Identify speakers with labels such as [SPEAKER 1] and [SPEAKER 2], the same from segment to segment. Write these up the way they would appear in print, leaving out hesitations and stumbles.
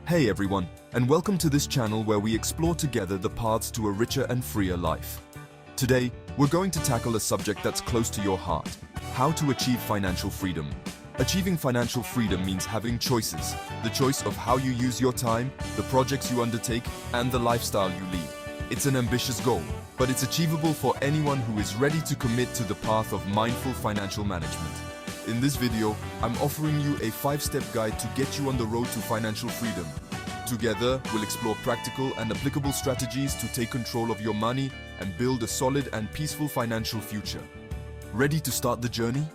[SPEAKER 1] Hey everyone, and welcome to this channel where we explore together the paths to a richer and freer life. Today, we're going to tackle a subject that's close to your heart: how to achieve financial freedom. Achieving financial freedom means having choices, the choice of how you use your time, the projects you undertake, and the lifestyle you lead. It's an ambitious goal, but it's achievable for anyone who is ready to commit to the path of mindful financial management. In this video, I'm offering you a 5-step guide to get you on the road to financial freedom. Together, we'll explore practical and applicable strategies to take control of your money and build a solid and peaceful financial future. Ready to start the journey?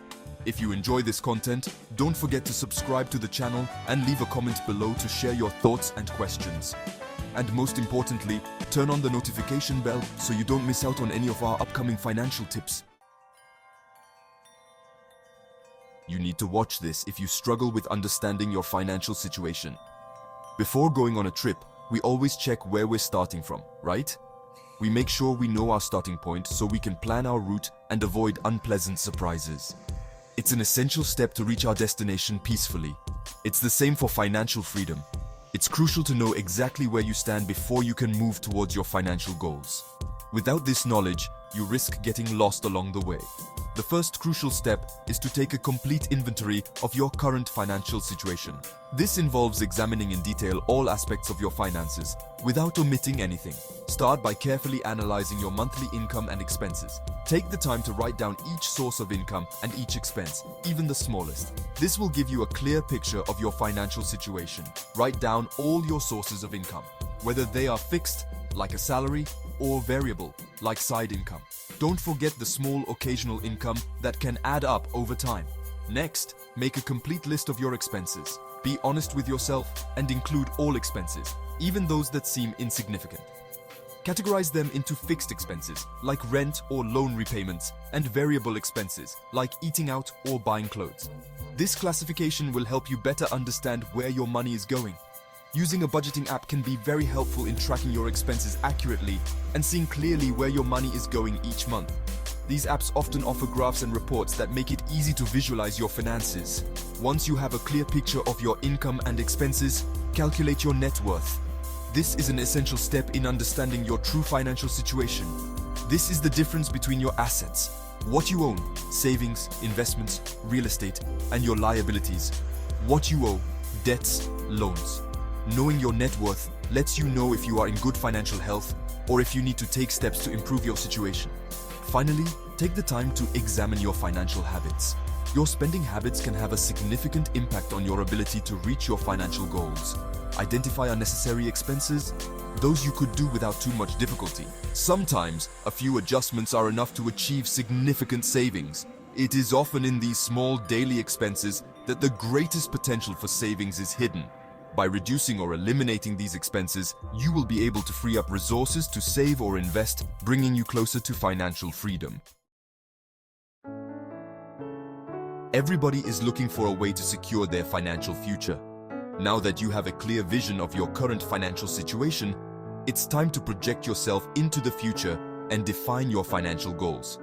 [SPEAKER 1] If you enjoy this content, don't forget to subscribe to the channel and leave a comment below to share your thoughts and questions. And most importantly, turn on the notification bell so you don't miss out on any of our upcoming financial tips. You need to watch this if you struggle with understanding your financial situation. Before going on a trip, we always check where we're starting from, right? We make sure we know our starting point so we can plan our route and avoid unpleasant surprises. It's an essential step to reach our destination peacefully. It's the same for financial freedom. It's crucial to know exactly where you stand before you can move towards your financial goals. Without this knowledge, you risk getting lost along the way. The first crucial step is to take a complete inventory of your current financial situation. This involves examining in detail all aspects of your finances, without omitting anything. Start by carefully analyzing your monthly income and expenses. Take the time to write down each source of income and each expense, even the smallest. This will give you a clear picture of your financial situation. Write down all your sources of income, whether they are fixed, like a salary, or variable, like side income. Don't forget the small occasional income that can add up over time. Next, make a complete list of your expenses. Be honest with yourself and include all expenses, even those that seem insignificant. Categorize them into fixed expenses, like rent or loan repayments, and variable expenses, like eating out or buying clothes. This classification will help you better understand where your money is going. Using a budgeting app can be very helpful in tracking your expenses accurately and seeing clearly where your money is going each month. These apps often offer graphs and reports that make it easy to visualize your finances. Once you have a clear picture of your income and expenses, calculate your net worth. This is an essential step in understanding your true financial situation. This is the difference between your assets, what you own, savings, investments, real estate, and your liabilities, what you owe, debts, loans. Knowing your net worth lets you know if you are in good financial health or if you need to take steps to improve your situation. Finally, take the time to examine your financial habits. Your spending habits can have a significant impact on your ability to reach your financial goals. Identify unnecessary expenses, those you could do without too much difficulty. Sometimes, a few adjustments are enough to achieve significant savings. It is often in these small daily expenses that the greatest potential for savings is hidden. By reducing or eliminating these expenses, you will be able to free up resources to save or invest, bringing you closer to financial freedom. Everybody is looking for a way to secure their financial future. Now that you have a clear vision of your current financial situation, it's time to project yourself into the future and define your financial goals.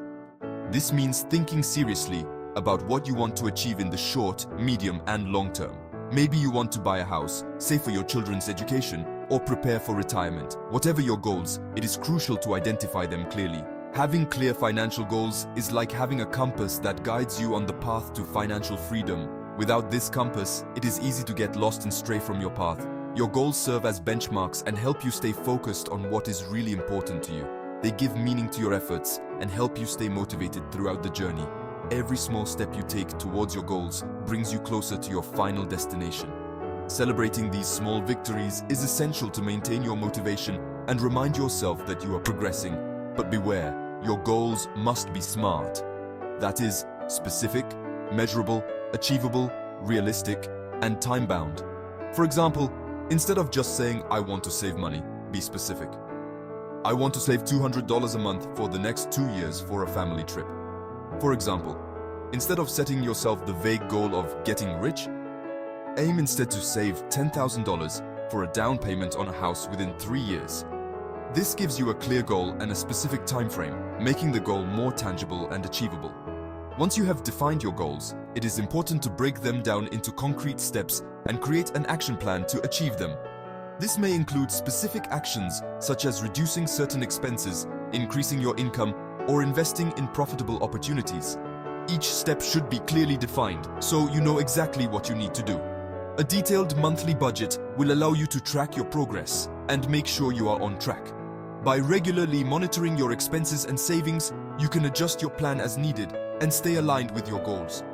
[SPEAKER 1] This means thinking seriously about what you want to achieve in the short, medium, and long term. Maybe you want to buy a house, save for your children's education, or prepare for retirement. Whatever your goals, it is crucial to identify them clearly. Having clear financial goals is like having a compass that guides you on the path to financial freedom. Without this compass, it is easy to get lost and stray from your path. Your goals serve as benchmarks and help you stay focused on what is really important to you. They give meaning to your efforts and help you stay motivated throughout the journey. Every small step you take towards your goals brings you closer to your final destination. Celebrating these small victories is essential to maintain your motivation and remind yourself that you are progressing. But beware, your goals must be SMART. That is, specific, measurable, achievable, realistic, and time-bound. For example, instead of just saying, "I want to save money," be specific. "I want to save $200 a month for the next 2 years for a family trip." For example, instead of setting yourself the vague goal of getting rich, aim instead to save $10,000 for a down payment on a house within 3 years. This gives you a clear goal and a specific time frame, making the goal more tangible and achievable. Once you have defined your goals, it is important to break them down into concrete steps and create an action plan to achieve them. This may include specific actions such as reducing certain expenses, increasing your income, or investing in profitable opportunities. Each step should be clearly defined, so you know exactly what you need to do. A detailed monthly budget will allow you to track your progress and make sure you are on track. By regularly monitoring your expenses and savings, you can adjust your plan as needed and stay aligned with your goals.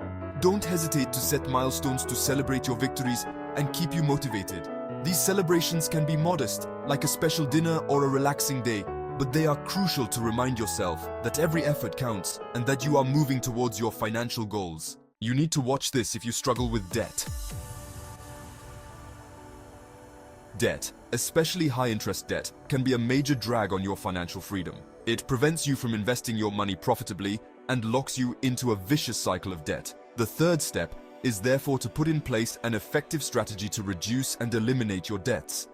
[SPEAKER 1] Don't hesitate to set milestones to celebrate your victories and keep you motivated. These celebrations can be modest, like a special dinner or a relaxing day, but they are crucial to remind yourself that every effort counts and that you are moving towards your financial goals. You need to watch this if you struggle with debt. Debt, especially high-interest debt, can be a major drag on your financial freedom. It prevents you from investing your money profitably and locks you into a vicious cycle of debt. The third step is therefore to put in place an effective strategy to reduce and eliminate your debts.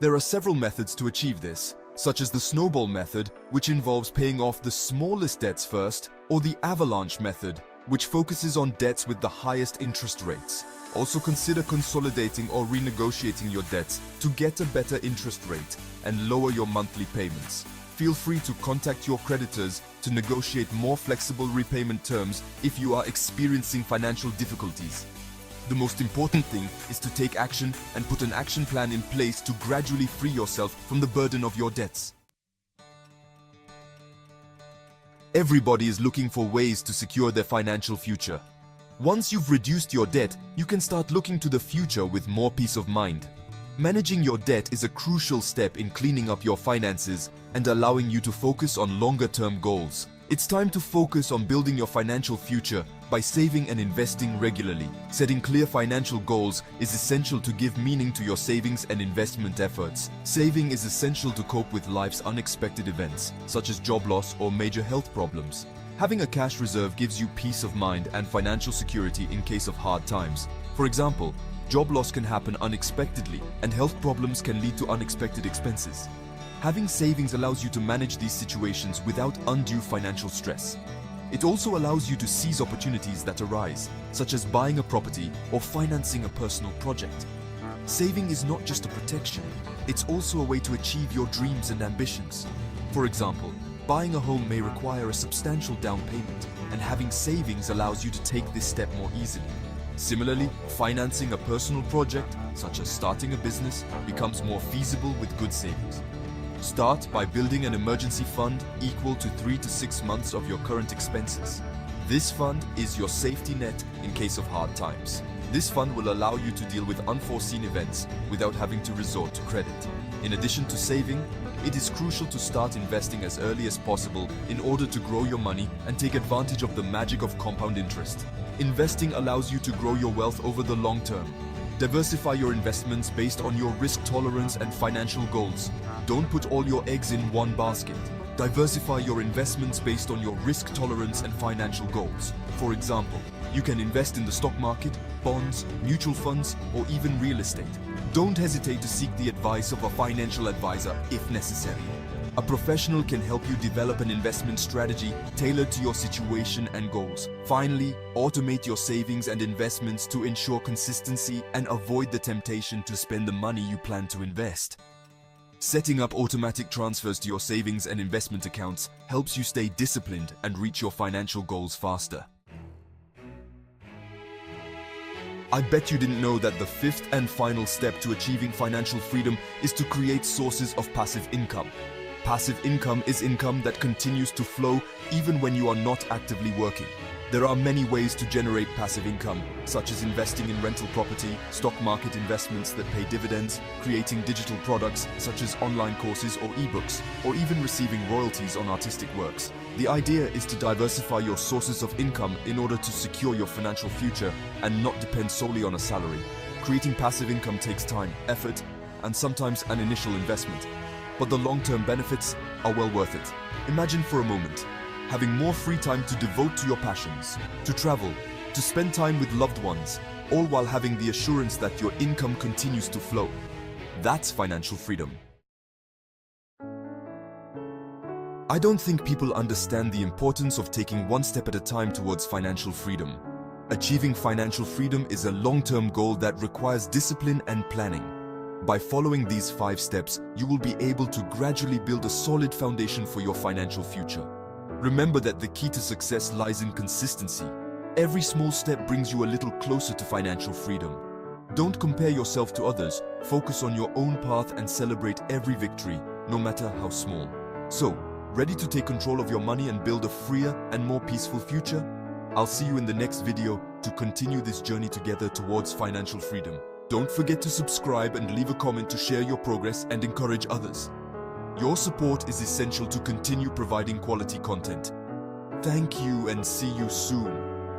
[SPEAKER 1] There are several methods to achieve this, such as the snowball method, which involves paying off the smallest debts first, or the avalanche method, which focuses on debts with the highest interest rates. Also consider consolidating or renegotiating your debts to get a better interest rate and lower your monthly payments. Feel free to contact your creditors to negotiate more flexible repayment terms if you are experiencing financial difficulties. The most important thing is to take action and put an action plan in place to gradually free yourself from the burden of your debts. Everybody is looking for ways to secure their financial future. Once you've reduced your debt, you can start looking to the future with more peace of mind. Managing your debt is a crucial step in cleaning up your finances and allowing you to focus on longer-term goals. It's time to focus on building your financial future by saving and investing regularly. Setting clear financial goals is essential to give meaning to your savings and investment efforts. Saving is essential to cope with life's unexpected events, such as job loss or major health problems. Having a cash reserve gives you peace of mind and financial security in case of hard times. For example, job loss can happen unexpectedly, and health problems can lead to unexpected expenses. Having savings allows you to manage these situations without undue financial stress. It also allows you to seize opportunities that arise, such as buying a property or financing a personal project. Saving is not just a protection, it's also a way to achieve your dreams and ambitions. For example, buying a home may require a substantial down payment, and having savings allows you to take this step more easily. Similarly, financing a personal project, such as starting a business, becomes more feasible with good savings. Start by building an emergency fund equal to 3 to 6 months of your current expenses. This fund is your safety net in case of hard times. This fund will allow you to deal with unforeseen events without having to resort to credit. In addition to saving, it is crucial to start investing as early as possible in order to grow your money and take advantage of the magic of compound interest. Investing allows you to grow your wealth over the long term. Diversify your investments based on your risk tolerance and financial goals. Don't put all your eggs in one basket. Diversify your investments based on your risk tolerance and financial goals. For example, you can invest in the stock market, bonds, mutual funds, or even real estate. Don't hesitate to seek the advice of a financial advisor if necessary. A professional can help you develop an investment strategy tailored to your situation and goals. Finally, automate your savings and investments to ensure consistency and avoid the temptation to spend the money you plan to invest. Setting up automatic transfers to your savings and investment accounts helps you stay disciplined and reach your financial goals faster. I bet you didn't know that the fifth and final step to achieving financial freedom is to create sources of passive income. Passive income is income that continues to flow even when you are not actively working. There are many ways to generate passive income, such as investing in rental property, stock market investments that pay dividends, creating digital products such as online courses or ebooks, or even receiving royalties on artistic works. The idea is to diversify your sources of income in order to secure your financial future and not depend solely on a salary. Creating passive income takes time, effort, and sometimes an initial investment. But the long-term benefits are well worth it. Imagine for a moment having more free time to devote to your passions, to travel, to spend time with loved ones, all while having the assurance that your income continues to flow. That's financial freedom. I don't think people understand the importance of taking one step at a time towards financial freedom. Achieving financial freedom is a long-term goal that requires discipline and planning. By following these 5 steps, you will be able to gradually build a solid foundation for your financial future. Remember that the key to success lies in consistency. Every small step brings you a little closer to financial freedom. Don't compare yourself to others, focus on your own path and celebrate every victory, no matter how small. So, ready to take control of your money and build a freer and more peaceful future? I'll see you in the next video to continue this journey together towards financial freedom. Don't forget to subscribe and leave a comment to share your progress and encourage others. Your support is essential to continue providing quality content. Thank you and see you soon.